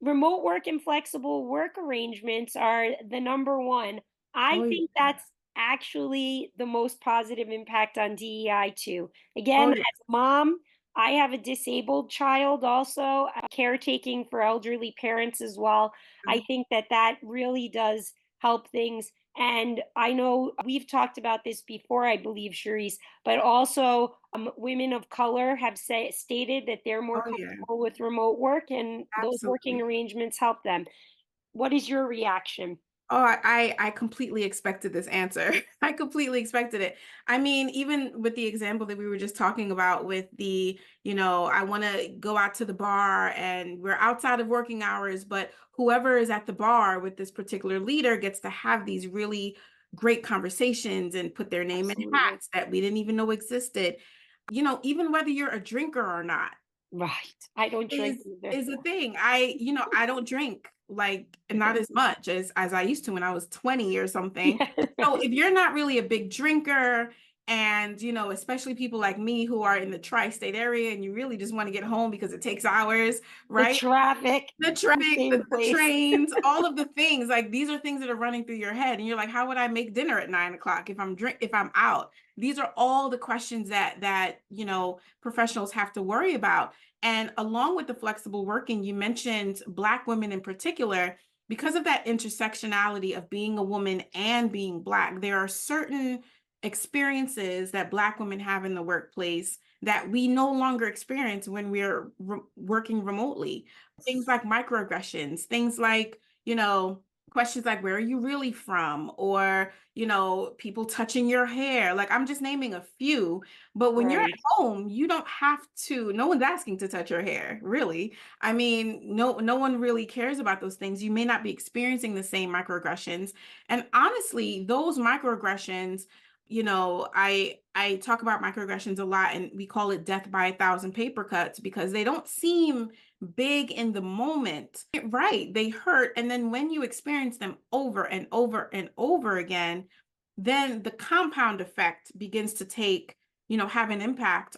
remote work and flexible work arrangements are the number one. I Oh, think yeah. that's actually the most positive impact on DEI too. Again, Oh, as yeah. a mom, I have a disabled child also, caretaking for elderly parents as well. I think that that really does help things. And I know we've talked about this before, I believe, Cherise, but also women of color have stated that they're more Oh, yeah. comfortable with remote work and those working Absolutely. arrangements help them. What is your reaction? Oh, I completely expected this answer. I completely expected it. I mean, even with the example that we were just talking about with I want to go out to the bar and we're outside of working hours, but whoever is at the bar with this particular leader gets to have these really great conversations and put their name in Absolutely. hats that we didn't even know existed. Even whether you're a drinker or not, Right. I don't drink is either. is a thing. I don't drink like not as much as I used to when I was 20 or something. Yeah, So right. if you're not really a big drinker and especially people like me who are in the tri-state area and you really just want to get home because it takes hours, The right? traffic, The the traffic, same the place. trains, all of the things, like these are things that are running through your head. And you're like, how would I make dinner at 9 o'clock if I'm out? These are all the questions that professionals have to worry about. And along with the flexible working, you mentioned Black women in particular, because of that intersectionality of being a woman and being Black, there are certain experiences that Black women have in the workplace that we no longer experience when we're working remotely. Things like microaggressions, things like, questions like, where are you really from? Or, people touching your hair. Like, I'm just naming a few. But when you're at Right. home, you don't have to, no one's asking to touch your hair, really. I mean, no one really cares about those things. You may not be experiencing the same microaggressions. And honestly, those microaggressions, I talk about microaggressions a lot and we call it death by a thousand paper cuts because they don't seem big in the moment. Right, they hurt. And then when you experience them over and over and over again, then the compound effect begins to have an impact